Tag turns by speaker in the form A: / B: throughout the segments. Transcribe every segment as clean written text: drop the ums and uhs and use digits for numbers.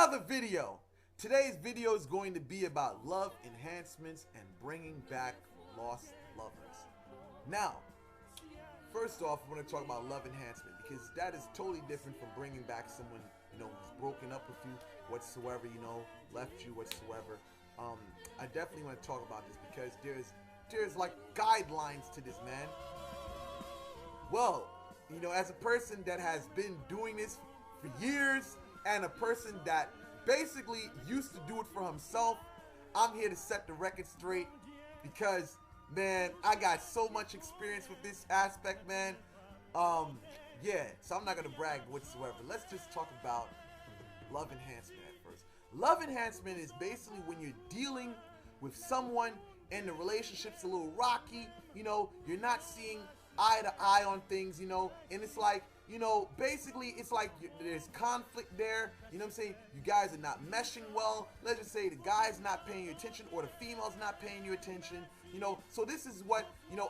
A: another video. Today's video is going to be about love enhancements and bringing back lost lovers. Now, first off, I want to talk about love enhancement because that is totally different from bringing back someone, who's broken up with you whatsoever, left you whatsoever. I definitely want to talk about this because there's like guidelines to this, man. Well, as a person that has been doing this for years and a person that basically used to do it for himself, I'm here to set the record straight because, man, I got so much experience with this aspect, man. Yeah, so I'm not going to brag whatsoever. Let's just talk about love enhancement at first. Love enhancement is basically when you're dealing with someone and the relationship's a little rocky, you're not seeing eye to eye on things, and it's like, basically it's like there's conflict there, you know what I'm saying? You guys are not meshing well. Let's just say the guy's not paying you attention or the female's not paying you attention, so this is what,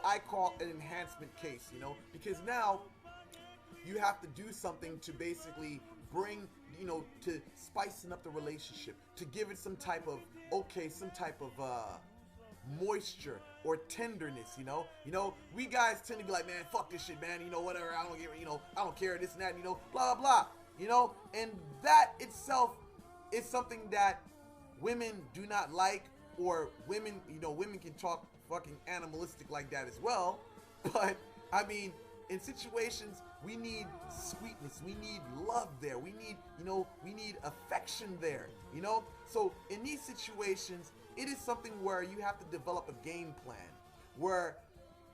A: I call an enhancement case, because now you have to do something to basically bring, to spicing up the relationship, to give it some type of, moisture or tenderness, we guys tend to be like, man, fuck this shit, man, whatever, I don't get, I don't care, this and that, blah, blah, and that itself is something that women do not like, or women, women can talk fucking animalistic like that as well, but, I mean, in situations, we need sweetness, we need love there, we need, we need affection there, so in these situations, it is something where you have to develop a game plan, where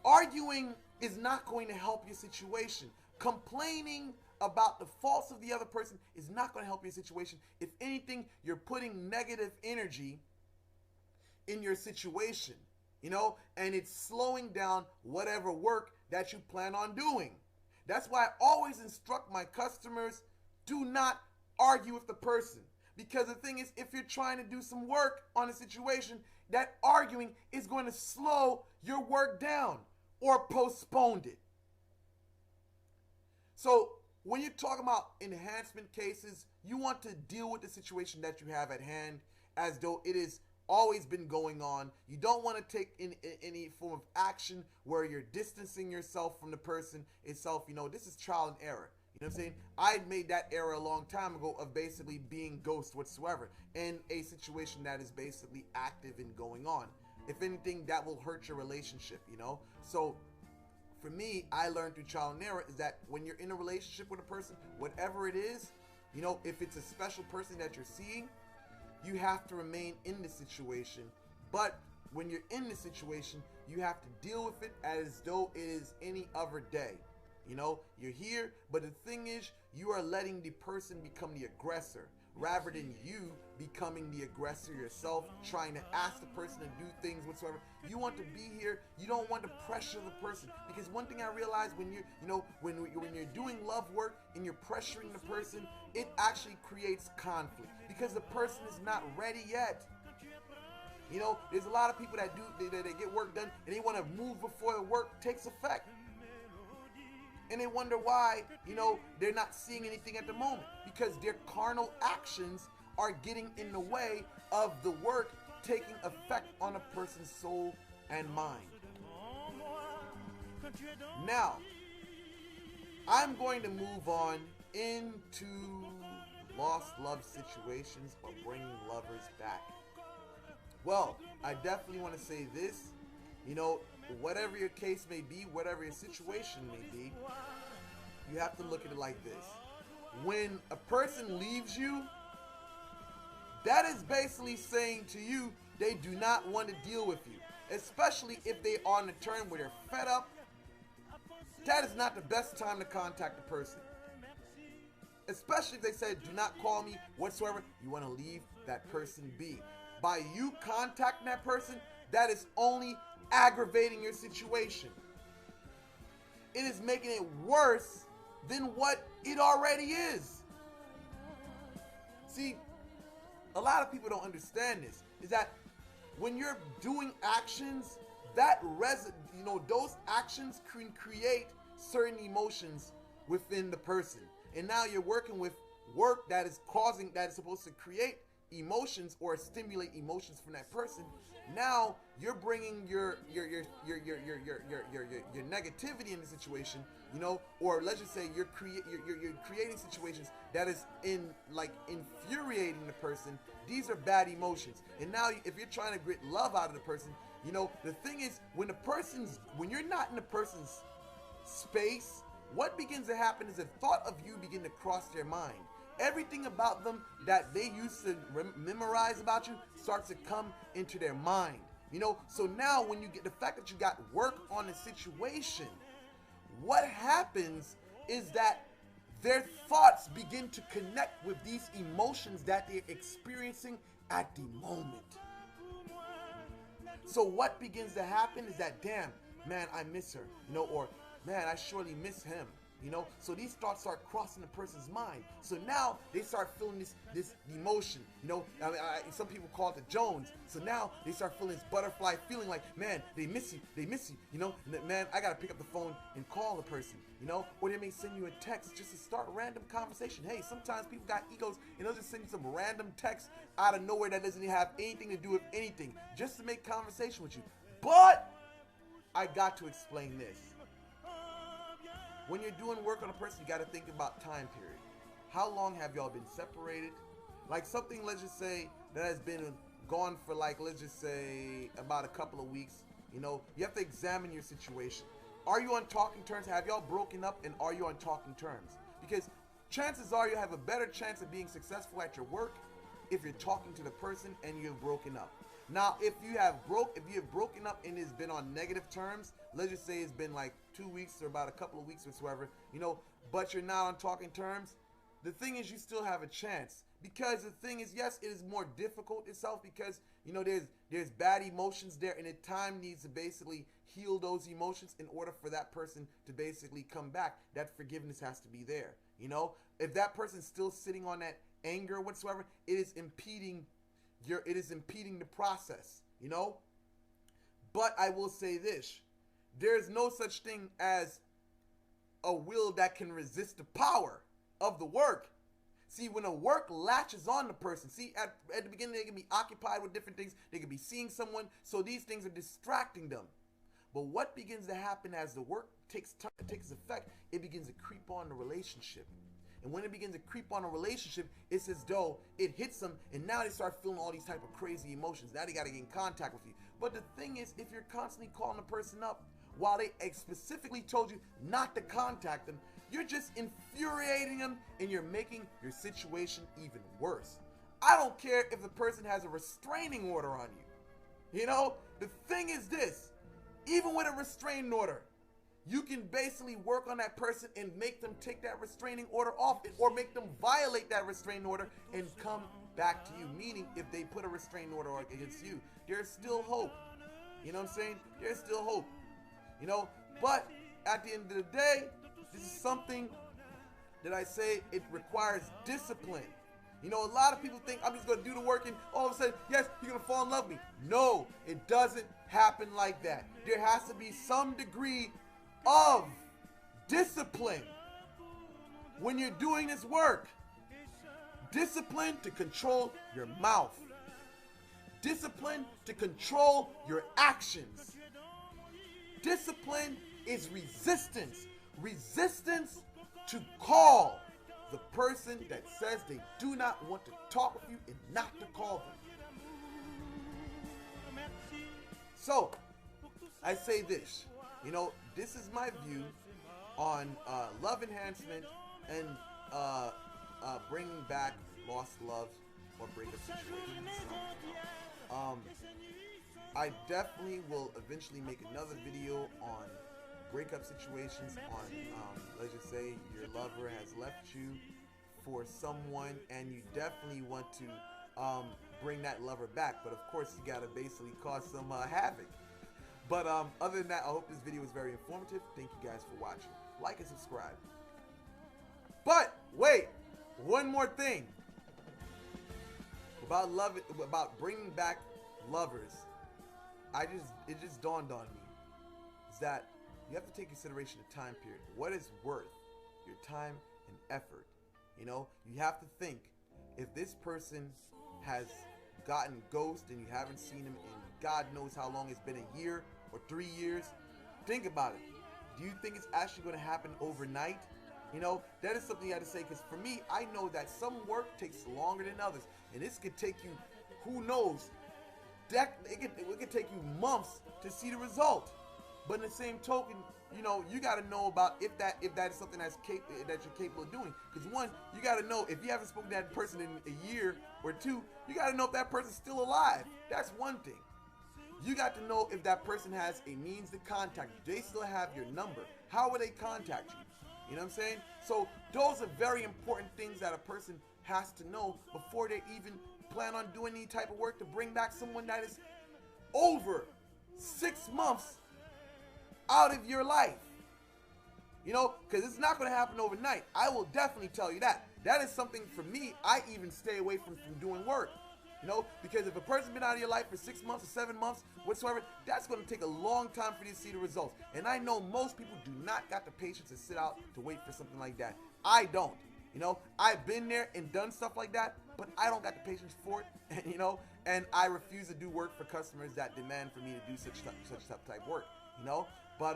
A: arguing is not going to help your situation. Complaining about the faults of the other person is not going to help your situation. If anything, you're putting negative energy in your situation, and it's slowing down whatever work that you plan on doing. That's why I always instruct my customers, do not argue with the person. Because the thing is, if you're trying to do some work on a situation, that arguing is going to slow your work down or postpone it. So when you're talking about enhancement cases, you want to deal with the situation that you have at hand as though it has always been going on. You don't want to take any form of action where you're distancing yourself from the person itself. This is trial and error. You know what I'm saying? I made that error a long time ago of basically being ghost whatsoever in a situation that is basically active and going on. If anything, that will hurt your relationship, So for me, I learned through trial and error is that when you're in a relationship with a person, whatever it is, if it's a special person that you're seeing, you have to remain in the situation. But when you're in the situation, you have to deal with it as though it is any other day. You're here, but the thing is, you are letting the person become the aggressor rather than you becoming the aggressor yourself, trying to ask the person to do things whatsoever. You want to be here. You don't want to pressure the person, because one thing I realized when you're, when you're doing love work and you're pressuring the person, it actually creates conflict because the person is not ready yet. There's a lot of people that they get work done and they want to move before the work takes effect. And they wonder why, they're not seeing anything at the moment, because their carnal actions are getting in the way of the work taking effect on a person's soul and mind. Now, I'm going to move on into lost love situations or bringing lovers back. Well, I definitely want to say this, whatever your case may be, whatever your situation may be, you have to look at it like this. When a person leaves you, that is basically saying to you they do not want to deal with you, especially if they are on a turn where they're fed up. That is not the best time to contact the person. Especially if they said, do not call me whatsoever, you want to leave that person be. By you contacting that person, that is only aggravating your situation. It is making it worse than what it already is. See, a lot of people don't understand this, is that when you're doing actions, that those actions can create certain emotions within the person. And now you're working with work that is causing, that is supposed to create emotions or stimulate emotions from that person. Now you're bringing your negativity in the situation, you know, or let's just say you're creating situations that is infuriating the person. These are bad emotions. And now if you're trying to get love out of the person, you know, the thing is, when you're not in the person's space, what begins to happen is a thought of you begin to cross their mind. Everything about them that they used to memorize about you starts to come into their mind. You know, so now when you get the fact that you got work on the situation, what happens is that their thoughts begin to connect with these emotions that they're experiencing at the moment. So what begins to happen is that, damn, man, I miss her, you know, or man, I surely miss him. You know, so these thoughts start crossing the person's mind. So now they start feeling this emotion. You know, some people call it the Jones. So now they start feeling this butterfly feeling, like, man, they miss you. You know, man, I gotta pick up the phone and call the person. You know, or they may send you a text just to start a random conversation. Hey, sometimes people got egos and they'll just send you some random text out of nowhere that doesn't even have anything to do with anything, just to make conversation with you. But I got to explain this. When you're doing work on a person, you got to think about time period. How long have y'all been separated? Like something, let's just say, that has been gone for, like, let's just say, about a couple of weeks. You know, you have to examine your situation. Are you on talking terms? Have y'all broken up, and are you on talking terms? Because chances are you have a better chance of being successful at your work if you're talking to the person and you've broken up. Now, if you have broken up and it's been on negative terms, let's just say it's been like 2 weeks or about a couple of weeks whatsoever, you know, but you're not on talking terms, the thing is you still have a chance. Because the thing is, yes, it is more difficult itself because, you know, there's bad emotions there, and the time needs to basically heal those emotions in order for that person to basically come back. That forgiveness has to be there, you know. If that person's still sitting on that anger whatsoever, it is impeding the process, you know. But I will say this: there's no such thing as a will that can resist the power of the work. See, when a work latches on the person, see, at the beginning they can be occupied with different things. They can be seeing someone, so these things are distracting them. But what begins to happen as the work takes effect, it begins to creep on the relationship. And when it begins to creep on a relationship, it's as though it hits them, and now they start feeling all these type of crazy emotions. Now they got to get in contact with you. But the thing is, if you're constantly calling a person up while they specifically told you not to contact them, you're just infuriating them, and you're making your situation even worse. I don't care if the person has a restraining order on you. You know, the thing is this: even with a restraining order, you can basically work on that person and make them take that restraining order off, or make them violate that restraining order and come back to you. Meaning, if they put a restraining order against you, there's still hope. You know what I'm saying? There's still hope. You know, but at the end of the day, this is something that I say it requires discipline. You know, a lot of people think I'm just going to do the work and all of a sudden, yes, you're going to fall in love with me. No, it doesn't happen like that. There has to be some degree of discipline when you're doing this work. Discipline to control your mouth. Discipline to control your actions. Discipline is resistance. Resistance to call the person that says they do not want to talk with you and not to call them. So, I say this, you know, this is my view on love enhancement and bringing back lost love or breakup situations. I definitely will eventually make another video on breakup situations, on let's just say your lover has left you for someone and you definitely want to bring that lover back, but of course you gotta basically cause some havoc. But other than that, I hope this video was very informative. Thank you guys for watching. Like and subscribe. But wait, one more thing about about bringing back lovers. It just dawned on me is that you have to take consideration of time period. What is worth your time and effort? You know, you have to think, if this person has gotten ghost and you haven't seen him in God knows how long, it's been a year or 3 years, think about it. Do you think it's actually going to happen overnight? You know, that is something you have to say, because for me, I know that some work takes longer than others, and this could take you, who knows, it could take you months to see the result. But in the same token, you know, you got to know about if that is something that you're capable of doing. Because one, you got to know, if you haven't spoken to that person in a year or two, you got to know if that person's still alive. That's one thing. You got to know if that person has a means to contact you. Do they still have your number? How will they contact you? You know what I'm saying? So those are very important things that a person has to know before they even plan on doing any type of work to bring back someone that is over 6 months out of your life. You know, because it's not going to happen overnight. I will definitely tell you that. That is something for me, I even stay away from doing work. You know, because if a person's been out of your life for 6 months or 7 months, whatsoever, that's going to take a long time for you to see the results. And I know most people do not got the patience to sit out to wait for something like that. I don't. You know, I've been there and done stuff like that, but I don't got the patience for it. And, you know, and I refuse to do work for customers that demand for me to do such type work. You know, but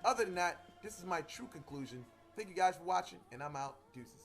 A: other than that, this is my true conclusion. Thank you guys for watching, and I'm out. Deuces.